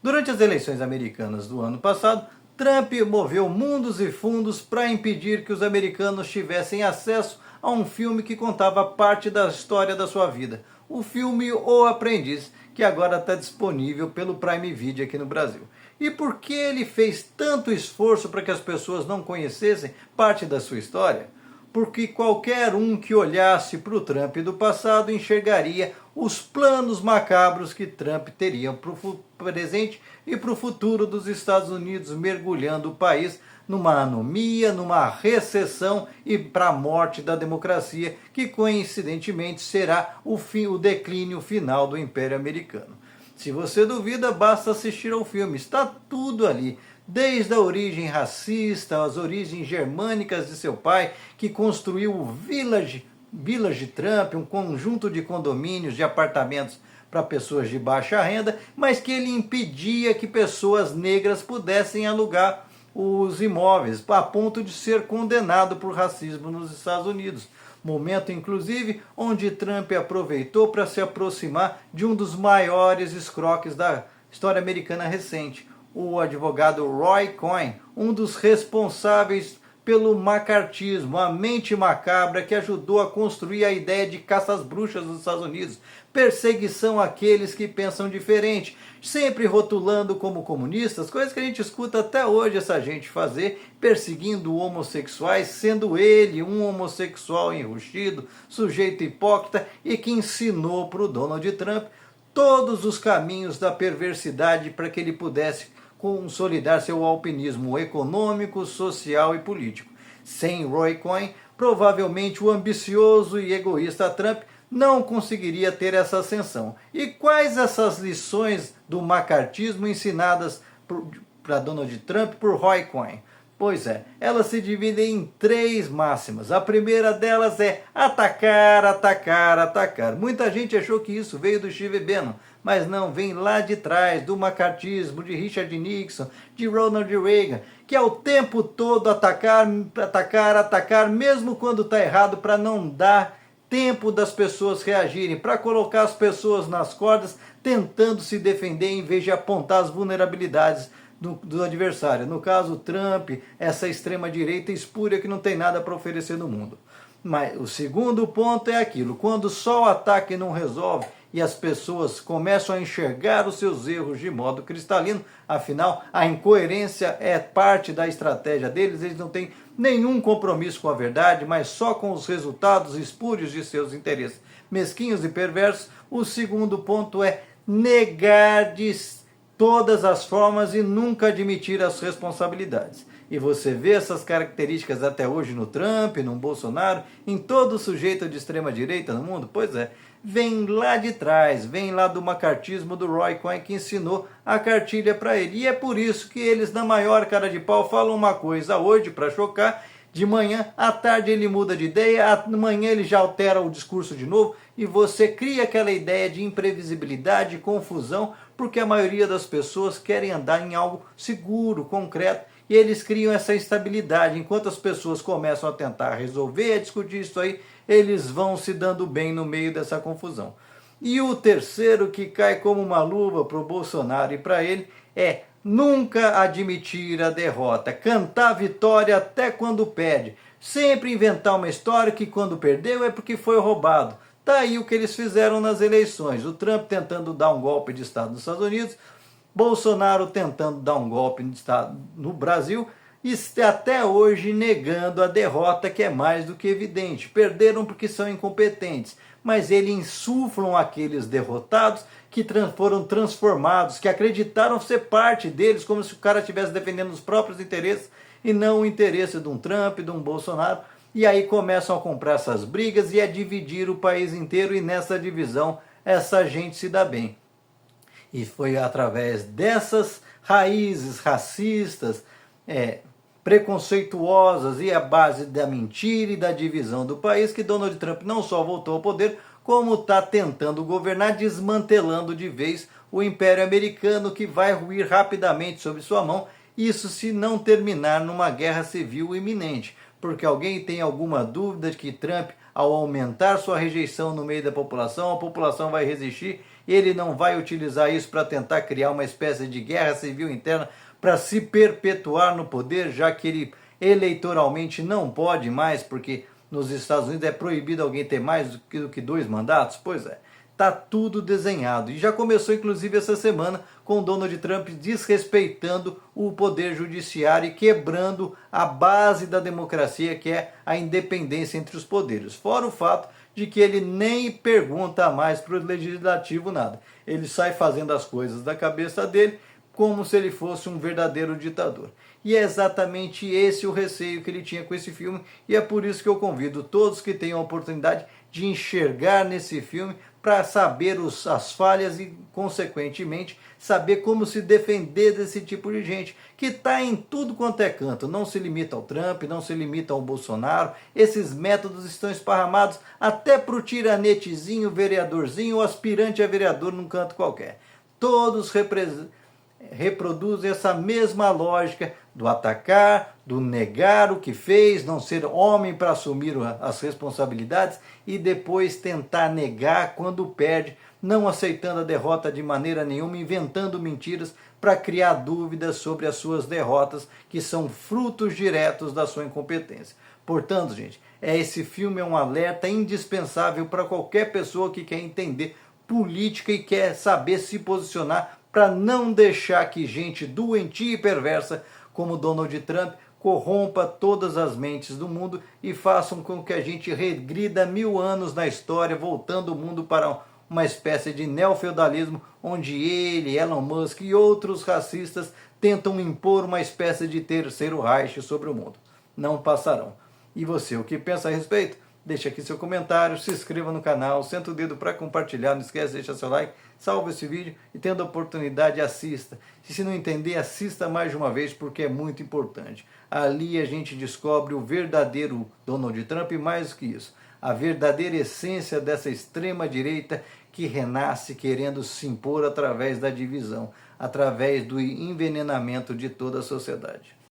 Durante as eleições americanas do ano passado, Trump moveu mundos e fundos para impedir que os americanos tivessem acesso a um filme que contava parte da história da sua vida. O filme O Aprendiz, que agora está disponível pelo Prime Video aqui no Brasil. E por que ele fez tanto esforço para que as pessoas não conhecessem parte da sua história? Porque qualquer um que olhasse para o Trump do passado enxergaria os planos macabros que Trump teria para o presente e para o futuro dos Estados Unidos, mergulhando o país numa anomia, numa recessão e para a morte da democracia, que coincidentemente será o declínio final do Império Americano. Se você duvida, basta assistir ao filme, está tudo ali. Desde a origem racista, as origens germânicas de seu pai, que construiu o Village Trump, um conjunto de condomínios, de apartamentos para pessoas de baixa renda, mas que ele impedia que pessoas negras pudessem alugar os imóveis, a ponto de ser condenado por racismo nos Estados Unidos. Momento, inclusive, onde Trump aproveitou para se aproximar de um dos maiores escroques da história americana recente, o advogado Roy Cohn, um dos responsáveis pelo macartismo, a mente macabra que ajudou a construir a ideia de caça às bruxas nos Estados Unidos, perseguição àqueles que pensam diferente, sempre rotulando como comunistas, coisas que a gente escuta até hoje essa gente fazer, perseguindo homossexuais, sendo ele um homossexual enrustido, sujeito hipócrita e que ensinou para o Donald Trump todos os caminhos da perversidade para que ele pudesse consolidar seu alpinismo econômico, social e político. Sem Roy Cohn, provavelmente o ambicioso e egoísta Trump não conseguiria ter essa ascensão. E quais essas lições do macartismo ensinadas para Donald Trump por Roy Cohn? Pois é, elas se dividem em 3 máximas. A primeira delas é atacar, atacar, atacar. Muita gente achou que isso veio do Steve Bannon, mas não, vem lá de trás, do macartismo, de Richard Nixon, de Ronald Reagan, que é o tempo todo atacar, atacar, atacar, mesmo quando está errado, para não dar tempo das pessoas reagirem, para colocar as pessoas nas cordas, tentando se defender em vez de apontar as vulnerabilidades do adversário. No caso, Trump, essa extrema-direita espúria que não tem nada para oferecer no mundo. Mas o segundo ponto é aquilo, quando só o ataque não resolve e as pessoas começam a enxergar os seus erros de modo cristalino, afinal, a incoerência é parte da estratégia deles, eles não têm nenhum compromisso com a verdade, mas só com os resultados espúrios de seus interesses mesquinhos e perversos. O segundo ponto é negar de todas as formas e nunca admitir as responsabilidades. E você vê essas características até hoje no Trump, no Bolsonaro, em todo sujeito de extrema direita no mundo? Pois é, vem lá de trás, vem lá do macartismo do Roy Cohn, que ensinou a cartilha para ele. E é por isso que eles, na maior cara de pau, falam uma coisa hoje para chocar, de manhã, à tarde ele muda de ideia, amanhã ele já altera o discurso de novo, e você cria aquela ideia de imprevisibilidade, confusão, porque a maioria das pessoas querem andar em algo seguro, concreto, e eles criam essa instabilidade. Enquanto as pessoas começam a tentar resolver, a discutir isso aí, eles vão se dando bem no meio dessa confusão. E o terceiro, que cai como uma luva para o Bolsonaro e para ele, é nunca admitir a derrota, cantar a vitória até quando perde, sempre inventar uma história que quando perdeu é porque foi roubado. Tá aí o que eles fizeram nas eleições, o Trump tentando dar um golpe de Estado nos Estados Unidos, Bolsonaro tentando dar um golpe de Estado no Brasil, e até hoje negando a derrota, que é mais do que evidente. Perderam porque são incompetentes, mas eles insuflam aqueles derrotados que foram transformados, que acreditaram ser parte deles, como se o cara estivesse defendendo os próprios interesses e não o interesse de um Trump, de um Bolsonaro. E aí começam a comprar essas brigas e a dividir o país inteiro, e nessa divisão essa gente se dá bem. E foi através dessas raízes racistas, preconceituosas e a base da mentira e da divisão do país que Donald Trump não só voltou ao poder, como está tentando governar, desmantelando de vez o Império Americano, que vai ruir rapidamente sob sua mão, isso se não terminar numa guerra civil iminente. Porque alguém tem alguma dúvida de que Trump, ao aumentar sua rejeição no meio da população, a população vai resistir Ele não vai utilizar isso para tentar criar uma espécie de guerra civil interna para se perpetuar no poder, já que ele eleitoralmente não pode mais, porque nos Estados Unidos é proibido alguém ter mais do que 2 mandatos? Pois é, tá tudo desenhado. E já começou inclusive essa semana com Donald Trump desrespeitando o poder judiciário e quebrando a base da democracia, que é a independência entre os poderes. Fora o fato de que ele nem pergunta mais para o legislativo nada. Ele sai fazendo as coisas da cabeça dele como se ele fosse um verdadeiro ditador. E é exatamente esse o receio que ele tinha com esse filme, e é por isso que eu convido todos que tenham a oportunidade de enxergar nesse filme para saber as falhas e, consequentemente, saber como se defender desse tipo de gente que está em tudo quanto é canto. Não se limita ao Trump, não se limita ao Bolsonaro. Esses métodos estão esparramados até para o tiranetezinho, vereadorzinho ou aspirante a vereador num canto qualquer. Todos reproduzem essa mesma lógica do atacar, do negar o que fez, não ser homem para assumir as responsabilidades e depois tentar negar quando perde, não aceitando a derrota de maneira nenhuma, inventando mentiras para criar dúvidas sobre as suas derrotas, que são frutos diretos da sua incompetência. Portanto, gente, esse filme é um alerta indispensável para qualquer pessoa que quer entender política e quer saber se posicionar para não deixar que gente doentia e perversa como Donald Trump corrompa todas as mentes do mundo e façam com que a gente regrida 1000 anos na história, voltando o mundo para uma espécie de neofeudalismo, onde ele, Elon Musk e outros racistas tentam impor uma espécie de terceiro Reich sobre o mundo. Não passarão. E você, o que pensa a respeito? Deixa aqui seu comentário, se inscreva no canal, senta o dedo para compartilhar, não esquece de deixar seu like, salva esse vídeo e tendo a oportunidade, assista. E se não entender, assista mais de uma vez porque é muito importante. Ali a gente descobre o verdadeiro Donald Trump e mais do que isso, a verdadeira essência dessa extrema direita que renasce querendo se impor através da divisão, através do envenenamento de toda a sociedade.